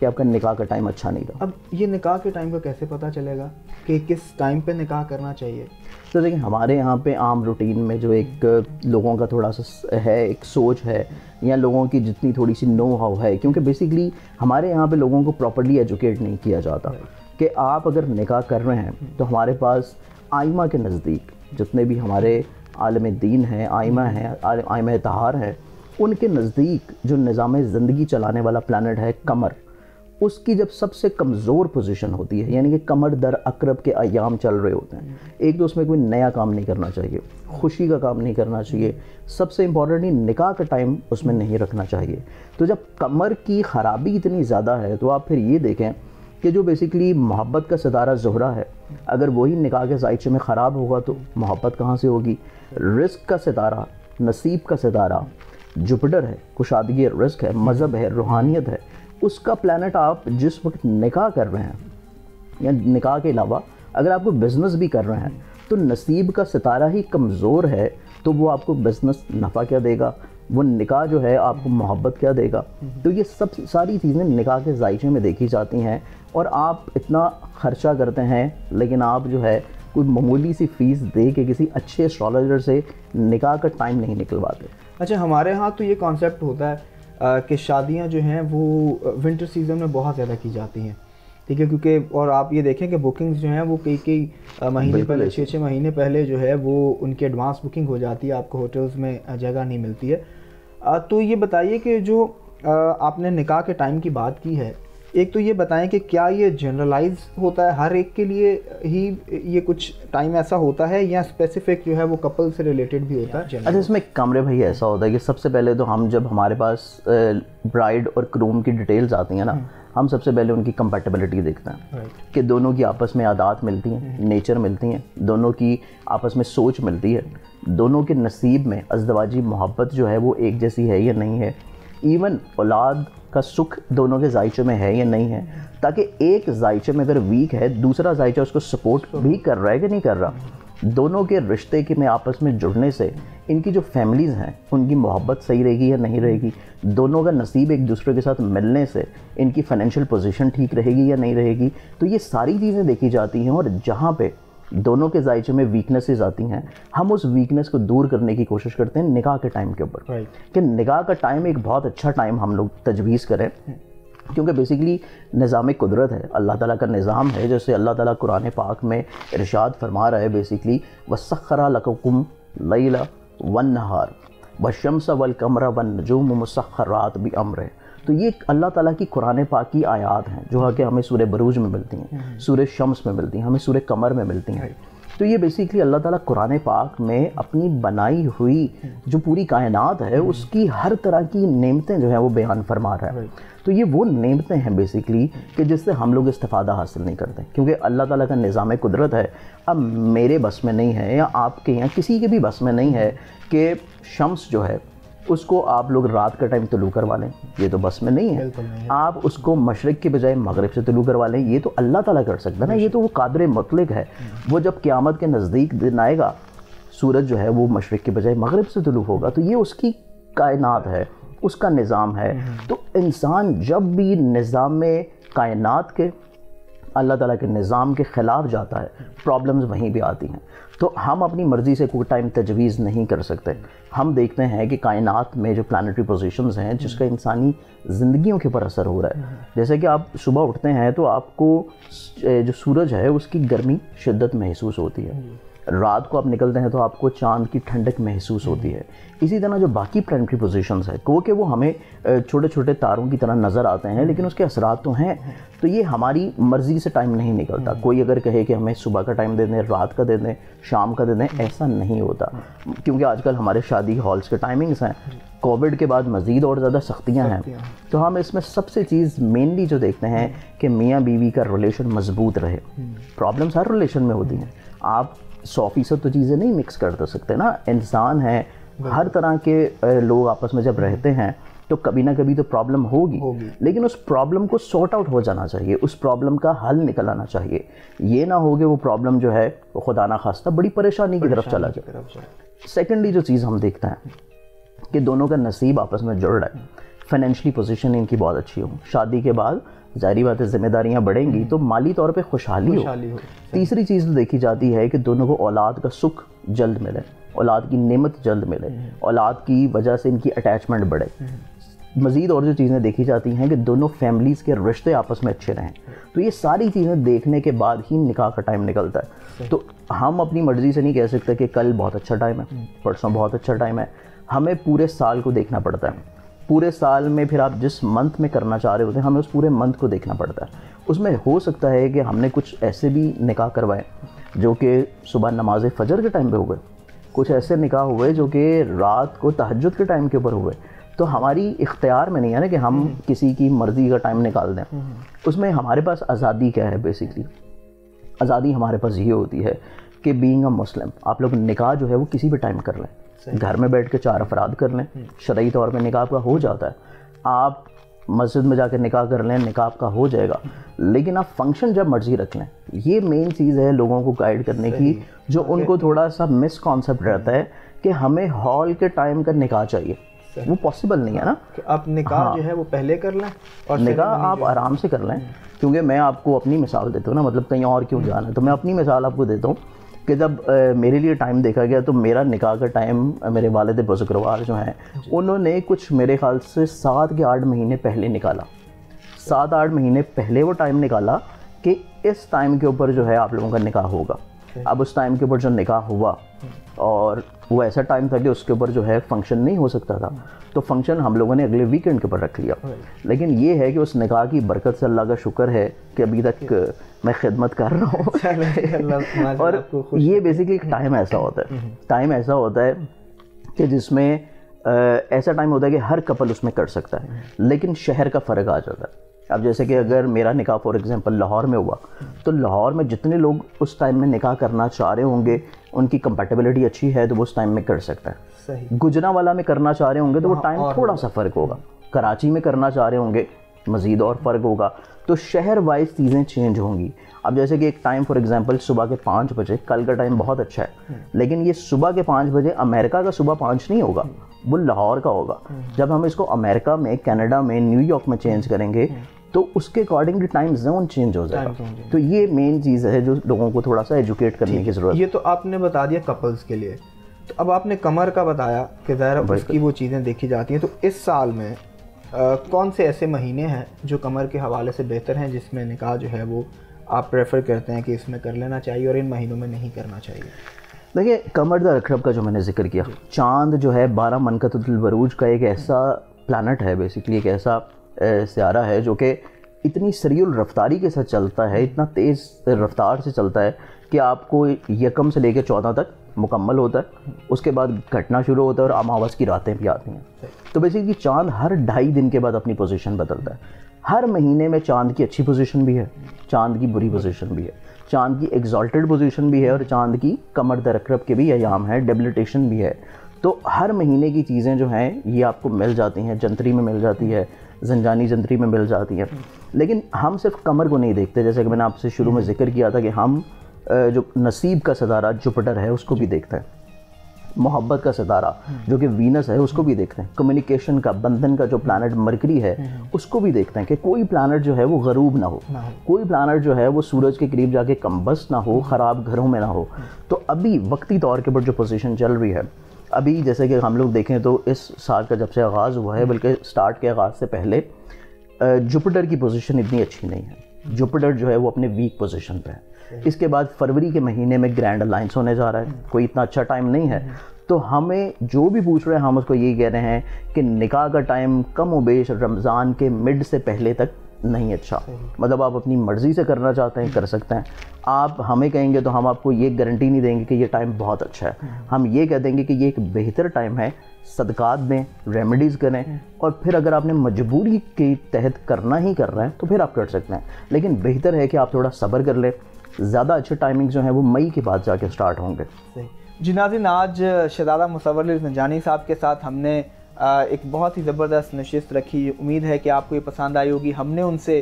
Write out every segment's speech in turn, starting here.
کہ آپ کا نکاح کا ٹائم اچھا نہیں تھا. اب یہ نکاح کے ٹائم کا کیسے پتہ چلے گا کہ کس ٹائم پہ نکاح کرنا چاہیے؟ تو دیکھیں ہمارے یہاں پہ عام روٹین میں جو ایک لوگوں کا تھوڑا سا ہے, ایک سوچ ہے, یا لوگوں کی جتنی تھوڑی سی نو ہاؤ ہے, کیونکہ بیسیکلی ہمارے یہاں پہ لوگوں کو پراپرلی ایجوکیٹ نہیں کیا جاتا کہ آپ اگر نکاح کر رہے ہیں تو ہمارے پاس آئمہ کے نزدیک جتنے بھی ہمارے عالم دین ہیں, آئمہ ہیں, آئمہ طہار ہیں, ان کے نزدیک جو نظام زندگی چلانے والا پلانٹ ہے قمر, اس کی جب سب سے کمزور پوزیشن ہوتی ہے, یعنی کہ قمر در عقرب کے ایام چل رہے ہوتے ہیں, ایک تو اس میں کوئی نیا کام نہیں کرنا چاہیے, خوشی کا کام نہیں کرنا چاہیے, سب سے امپورٹنٹلی نکاح کا ٹائم اس میں نہیں رکھنا چاہیے. تو جب قمر کی خرابی اتنی زیادہ ہے تو آپ پھر یہ دیکھیں کہ جو بیسیکلی محبت کا ستارہ زہرہ ہے, اگر وہی نکاح کے ذائچے میں خراب ہوگا تو محبت کہاں سے ہوگی. رزق کا ستارہ, نصیب کا ستارہ جوپٹر ہے, کشادگی رزق ہے, مذہب ہے, روحانیت ہے, اس کا پلانٹ آپ جس وقت نکاح کر رہے ہیں یا نکاح کے علاوہ اگر آپ کو بزنس بھی کر رہے ہیں تو نصیب کا ستارہ ہی کمزور ہے, تو وہ آپ کو بزنس نفع کیا دے گا, وہ نکاح جو ہے آپ کو محبت کیا دے گا. تو یہ سب ساری چیزیں نکاح کے ذائچے میں دیکھی جاتی ہیں, اور آپ اتنا خرچہ کرتے ہیں لیکن آپ جو ہے کوئی معمولی سی فیس دے کے کسی اچھے اسٹرالوجر سے نکاح کا ٹائم نہیں نکلواتے. اچھا, ہمارے ہاں تو یہ کانسیپٹ ہوتا ہے کہ شادیاں جو ہیں وہ ونٹر سیزن میں بہت زیادہ کی جاتی ہیں, ٹھیک ہے, کیونکہ اور آپ یہ دیکھیں کہ بکنگز جو ہیں وہ کئی مہینے پہلے, 6 مہینے پہلے جو ہے وہ ان کی ایڈوانس بکنگ ہو جاتی ہے, آپ کو ہوٹلز میں جگہ نہیں ملتی ہے. تو یہ بتائیے کہ جو آپ نے نکاح کے ٹائم کی بات کی ہے, ایک تو یہ بتائیں کہ کیا یہ جنرلائز ہوتا ہے ہر ایک کے لیے ہی یہ کچھ ٹائم ایسا ہوتا ہے, یا اسپیسیفک جو ہے وہ کپل سے ریلیٹڈ بھی ہوتا ہے؟ اچھا, اس میں کمرے بھائی ایسا ہوتا ہے کہ سب سے پہلے تو ہم جب ہمارے پاس برائڈ اور کروم کی ڈیٹیلز آتی ہیں نا, ہم سب سے پہلے ان کی کمپیٹیبلٹی دیکھتے ہیں کہ دونوں کی آپس میں عادات ملتی ہیں, نیچر ملتی ہیں, دونوں کی آپس میں سوچ ملتی ہے, دونوں کے نصیب میں ازدواجی محبت جو ہے وہ ایک جیسی ہے یا نہیں ہے, ایون اولاد کا سکھ دونوں کے ذائچے میں ہے یا نہیں ہے, تاکہ ایک ذائچے میں اگر ویک ہے دوسرا ذائچہ اس کو سپورٹ بھی کر رہا ہے کہ نہیں کر رہا. دونوں کے رشتے کے میں آپس میں جڑنے سے ان کی جو فیملیز ہیں ان کی محبت صحیح رہے گی یا نہیں رہے گی, دونوں کا نصیب ایک دوسرے کے ساتھ ملنے سے ان کی فائنینشیل پوزیشن ٹھیک رہے گی یا نہیں رہے گی. تو یہ ساری چیزیں دیکھی جاتی ہیں, اور جہاں پہ دونوں کے ذائچے میں ویکنسز آتی ہیں ہم اس ویکنس کو دور کرنے کی کوشش کرتے ہیں نکاح کے ٹائم کے اوپر, کہ نکاح کا ٹائم ایک بہت اچھا ٹائم ہم لوگ تجویز کریں, کیونکہ بیسیکلی نظام قدرت ہے, اللہ تعالیٰ کا نظام ہے, جیسے اللہ تعالیٰ قرآن پاک میں ارشاد فرما رہا ہے بیسیکلی وَسَخَّرَ لَكُمُ اللَّيْلَ وَالنَّهَارَ وَالشَّمْسَ وَالْقَمَرَ وَالنُّجُومُ مُسَخَّرَاتٌ بِأَمْرِهِ. تو یہ اللہ تعالیٰ کی قرآن پاک کی آیات ہیں جو کہ ہمیں سورہ بروج میں ملتی ہیں, سورہ شمس میں ملتی ہیں, ہمیں سورہ قمر میں ملتی ہیں. تو یہ بیسیکلی اللہ تعالیٰ قرآن پاک میں اپنی بنائی ہوئی جو پوری کائنات ہے اس کی ہر طرح کی نعمتیں جو ہیں وہ بیان فرما رہا ہے. تو یہ وہ نعمتیں ہیں بیسیکلی کہ جس سے ہم لوگ استفادہ حاصل نہیں کرتے, کیونکہ اللہ تعالیٰ کا نظام قدرت ہے. اب میرے بس میں نہیں ہے یا آپ کے یا کسی کے بھی بس میں نہیں ہے کہ شمس جو ہے اس کو آپ لوگ رات کا ٹائم طلوع کروا لیں, یہ تو بس میں نہیں ہے. آپ اس کو مشرق کے بجائے مغرب سے طلوع کروا لیں, یہ تو اللہ تعالیٰ کر سکتا ہے نا, یہ تو وہ قادر مطلق ہے. وہ جب قیامت کے نزدیک دن آئے گا سورج جو ہے وہ مشرق کے بجائے مغرب سے طلوع ہوگا, تو یہ اس کی کائنات ہے, اس کا نظام ہے. تو انسان جب بھی نظام کائنات کے اللہ تعالیٰ کے نظام کے خلاف جاتا ہے پرابلمز وہیں بھی آتی ہیں. تو ہم اپنی مرضی سے کوئی ٹائم تجویز نہیں کر سکتے. ہم دیکھتے ہیں کہ کائنات میں جو پلانٹری پوزیشنز ہیں جس کا انسانی زندگیوں کے اوپر اثر ہو رہا ہے. جیسے کہ آپ صبح اٹھتے ہیں تو آپ کو جو سورج ہے اس کی گرمی شدت محسوس ہوتی ہے, رات کو آپ نکلتے ہیں تو آپ کو چاند کی ٹھنڈک محسوس ہوتی ہے. اسی طرح جو باقی پلانٹری پوزیشنز ہیں کہ وہ ہمیں چھوٹے چھوٹے تاروں کی طرح نظر آتے ہیں لیکن اس کے اثرات تو ہیں. تو یہ ہماری مرضی سے ٹائم نہیں نکلتا. کوئی اگر کہے کہ ہمیں صبح کا ٹائم دے دیں, رات کا دے دیں, شام کا دے دیں, ایسا نہیں ہوتا. کیونکہ آج کل ہمارے شادی ہالس کے ٹائمنگز ہیں, کووڈ کے بعد مزید اور زیادہ سختیاں ہیں. تو ہم اس میں سب سے چیز مینلی جو دیکھتے ہیں کہ میاں بیوی کا ریلیشن مضبوط رہے. پرابلمس ہر ریلیشن میں ہوتی ہیں, آپ 100% تو چیزیں نہیں مکس کر سکتے نا, انسان ہیں, ہر طرح کے لوگ آپس میں جب رہتے ہیں تو کبھی نہ کبھی تو پرابلم ہوگی, لیکن اس پرابلم کو سارٹ آؤٹ ہو جانا چاہیے, اس پرابلم کا حل نکل آنا چاہیے. یہ نہ ہو کہ وہ پرابلم جو ہے وہ خدا نہ خواستہ بڑی پریشانی کی طرف چلا جائے. سیکنڈلی جو چیز ہم دیکھتے ہیں کہ دونوں کا نصیب آپس میں جڑ رہا ہے. فائنینشلی پوزیشن ان کی بہت اچھی ہو, شادی کے بعد ظاہری بات ہے ذمہ داریاں بڑھیں گی تو مالی طور پہ خوشحالی ہو. تیسری چیز تو دیکھی جاتی ہے کہ دونوں کو اولاد کا سکھ جلد ملے, اولاد کی نعمت جلد ملے, اولاد کی وجہ سے ان کی اٹیچمنٹ بڑھے. مزید اور جو چیزیں دیکھی جاتی ہیں کہ دونوں فیملیز کے رشتے آپس میں اچھے رہیں. تو یہ ساری چیزیں دیکھنے کے بعد ہی نکاح کا ٹائم نکلتا ہے. تو ہم اپنی مرضی سے نہیں کہہ سکتے کہ کل بہت اچھا ٹائم ہے, پرسوں بہت اچھا ٹائم ہے. ہمیں پورے سال کو دیکھنا پڑتا ہے. پورے سال میں پھر آپ جس منتھ میں کرنا چاہ رہے ہوتے ہیں ہمیں اس پورے منتھ کو دیکھنا پڑتا ہے. اس میں ہو سکتا ہے کہ ہم نے کچھ ایسے بھی نکاح کروائے جو کہ صبح نماز فجر کے ٹائم پہ ہوئے, کچھ ایسے نکاح ہوئے جو کہ رات کو تہجد کے ٹائم کے اوپر ہوئے. تو ہماری اختیار میں نہیں ہے نا کہ ہم کسی کی مرضی کا ٹائم نکال دیں. اس میں ہمارے پاس آزادی کیا ہے, بیسکلی آزادی ہمارے پاس یہ ہوتی ہے کہ بینگ اے مسلم آپ لوگ نکاح جو ہے وہ کسی بھی ٹائم کر لیں, گھر میں بیٹھ کے 4 افراد کر لیں, شرعی طور پہ نکاح کا ہو جاتا ہے. آپ مسجد میں جا کے نکاح کر لیں, نکاح کا ہو جائے گا. لیکن آپ فنکشن جب مرضی رکھ لیں, یہ مین چیز ہے لوگوں کو گائیڈ کرنے کی, جو ان کو تھوڑا سا مس کانسیپٹ رہتا ہے کہ ہمیں ہال کے ٹائم کا نکاح چاہیے. وہ پاسبل نہیں ہے نا کہ آپ نکاح جو ہے وہ پہلے کر لیں اور نکاح آپ آرام سے کر لیں. کیونکہ میں آپ کو اپنی مثال دیتا ہوں نا, مطلب کہیں اور کیوں جانا ہے, تو میں اپنی مثال آپ کو دیتا ہوں کہ جب میرے لیے ٹائم دیکھا گیا تو میرا نکاح کا ٹائم میرے والد بزرگوار جو ہیں انہوں نے کچھ میرے خیال سے 7 یا 8 مہینے پہلے نکالا. 7-8 مہینے پہلے وہ ٹائم نکالا کہ اس ٹائم کے اوپر جو ہے آپ لوگوں کا نکاح ہوگا. اب اس ٹائم کے اوپر جو نکاح ہوا اور وہ ایسا ٹائم تھا کہ اس کے اوپر جو ہے فنکشن نہیں ہو سکتا تھا, تو فنکشن ہم لوگوں نے اگلے ویکینڈ کے اوپر رکھ لیا. لیکن یہ ہے کہ اس نکاح کی برکت سے اللہ کا شکر ہے کہ ابھی تک میں خدمت کر رہا ہوں. اور یہ بیسکلی ایک ٹائم ایسا ہوتا ہے, ٹائم ایسا ہوتا ہے کہ جس میں ایسا ٹائم ہوتا ہے کہ ہر کپل اس میں کر سکتا ہے, لیکن شہر کا فرق آ جاتا ہے. اب جیسے کہ اگر میرا نکاح فار ایگزامپل لاہور میں ہوا تو لاہور میں جتنے لوگ اس ٹائم میں نکاح کرنا چاہ رہے ہوں گے ان کی کمپیٹیبلٹی اچھی ہے تو وہ اس ٹائم میں کر سکتا ہے. گجرانوالہ میں کرنا چاہ رہے ہوں گے تو وہ ٹائم تھوڑا سا فرق ہوگا. کراچی میں کرنا چاہ رہے ہوں گے مزید اور فرق ہوگا. تو شہر وائز چیزیں چینج ہوں گی. اب جیسے کہ ایک ٹائم فار ایگزامپل صبح کے 5 بجے, کل کا ٹائم بہت اچھا ہے, لیکن یہ صبح کے 5 بجے امریکہ کا صبح 5 نہیں ہوگا, وہ لاہور کا ہوگا. جب ہم اس کو امریکہ میں, کینیڈا میں, نیو یارک میں چینج کریں گے تو اس کے اکارڈنگلی ٹائم زون چینج ہو جائے گا. تو یہ مین چیز ہے جو لوگوں کو تھوڑا سا ایجوکیٹ کرنے کی ضرورت ہے. یہ تو آپ نے بتا دیا کپلز کے لیے. تو اب آپ نے کمر کا بتایا کہ ظاہر اس کی وہ چیزیں دیکھی جاتی ہیں. تو اس سال میں کون سے ایسے مہینے ہیں جو کمر کے حوالے سے بہتر ہیں جس میں نکاح جو ہے وہ آپ پریفر کرتے ہیں کہ اس میں کر لینا چاہیے اور ان مہینوں میں نہیں کرنا چاہیے؟ دیکھیے قمر دا رکھرب کا جو میں نے ذکر کیا, چاند جو ہے 12 منقطۃ البروج کا ایک ایسا پلانٹ ہے, بیسکلی ایک ایسا سیارہ ہے جو کہ اتنی سریع الرفتاری کے ساتھ چلتا ہے, اتنا تیز رفتار سے چلتا ہے کہ آپ کو 1 سے لے کے 14 تک مکمل ہوتا ہے. اس کے بعد گھٹنا شروع ہوتا ہے اور اماوس کی راتیں بھی آتی ہیں. تو بیسیکلی چاند ہر 2.5 دن کے بعد اپنی پوزیشن بدلتا ہے. ہر مہینے میں چاند کی اچھی پوزیشن بھی ہے, چاند کی بری پوزیشن بھی ہے, چاند کی ایگزالٹڈ پوزیشن بھی ہے اور چاند کی کمر در رکب کے بھی ایام ہے, ڈیبلیٹیشن بھی ہے. تو ہر مہینے کی چیزیں جو ہیں یہ آپ کو مل جاتی ہیں, جنتری میں مل جاتی ہے, زنجانی جنتری میں مل جاتی ہیں. لیکن ہم صرف کمر کو نہیں دیکھتے, جیسے کہ میں نے آپ سے شروع میں ذکر کیا تھا کہ ہم جو نصیب کا ستارہ جوپٹر ہے اس کو بھی دیکھتے ہیں, محبت کا ستارہ جو کہ وینس ہے اس کو بھی دیکھتے ہیں, کمیونیکیشن کا, بندھن کا جو پلانٹ مرکری ہے اس کو بھی دیکھتے ہیں کہ کوئی پلانٹ جو ہے وہ غروب نہ ہو, کوئی پلانٹ جو ہے وہ سورج کے قریب جا کے کمبس نہ ہو, خراب گھروں میں نہ ہو. تو ابھی وقتی طور کے اوپر جو پوزیشن چل رہی ہے ابھی, جیسے کہ ہم لوگ دیکھیں تو اس سال کا جب سے آغاز ہوا ہے, بلکہ سٹارٹ کے آغاز سے پہلے جوپٹر کی پوزیشن اتنی اچھی نہیں ہے. جوپٹر جو ہے وہ اپنے ویک پوزیشن پہ ہے. اس کے بعد فروری کے مہینے میں گرینڈ الائنس ہونے جا رہا ہے, کوئی اتنا اچھا ٹائم نہیں ہے. تو ہمیں جو بھی پوچھ رہے ہیں ہم اس کو یہی کہہ رہے ہیں کہ نکاح کا ٹائم کم و بیش رمضان کے مڈ سے پہلے تک نہیں اچھا. مطلب آپ اپنی مرضی سے کرنا چاہتے ہیں کر سکتے ہیں. آپ ہمیں کہیں گے تو ہم آپ کو یہ گارنٹی نہیں دیں گے کہ یہ ٹائم بہت اچھا ہے. ہم یہ کہہ دیں گے کہ یہ ایک بہتر ٹائم ہے, صدقات دیں, ریمیڈیز کریں, اور پھر اگر آپ نے مجبوری کے تحت کرنا ہی کر رہے ہیں تو پھر آپ کر سکتے ہیں. لیکن بہتر ہے کہ آپ تھوڑا صبر کر لیں. زیادہ اچھے ٹائمنگ جو ہیں وہ مئی کے بعد جا کے سٹارٹ ہوں گے. جی ناظرین, آج شہزادہ مصور علی زنجانی صاحب کے ساتھ ہم نے ایک بہت ہی زبردست نشست رکھی. امید ہے کہ آپ کو یہ پسند آئی ہوگی. ہم نے ان سے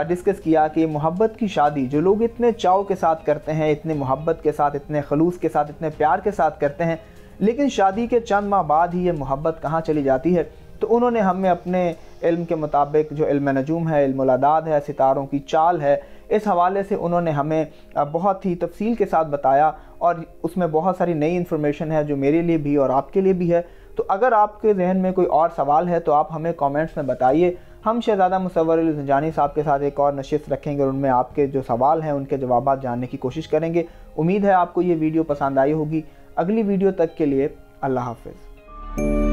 ڈسکس کیا کہ محبت کی شادی جو لوگ اتنے چاؤ کے ساتھ کرتے ہیں, اتنے محبت کے ساتھ, اتنے خلوص کے ساتھ, اتنے پیار کے ساتھ کرتے ہیں, لیکن شادی کے چند ماہ بعد ہی یہ محبت کہاں چلی جاتی ہے. تو انہوں نے ہمیں اپنے علم کے مطابق جو علم نجوم ہے، علم العداد ہے، ستاروں کی چال ہے، اس حوالے سے انہوں نے ہمیں بہت ہی تفصیل کے ساتھ بتایا، اور اس میں بہت ساری نئی انفارمیشن ہے جو میرے لیے بھی اور آپ کے لیے بھی ہے۔ تو اگر آپ کے ذہن میں کوئی اور سوال ہے تو آپ ہمیں کامنٹس میں بتائیے، ہم شہزادہ مصور علی زنجانی صاحب کے ساتھ ایک اور نشست رکھیں گے اور ان میں آپ کے جو سوال ہیں ان کے جوابات جاننے کی کوشش کریں گے۔ امید ہے آپ کو یہ ویڈیو پسند آئی ہوگی۔ اگلی ویڈیو تک کے لیے اللہ حافظ۔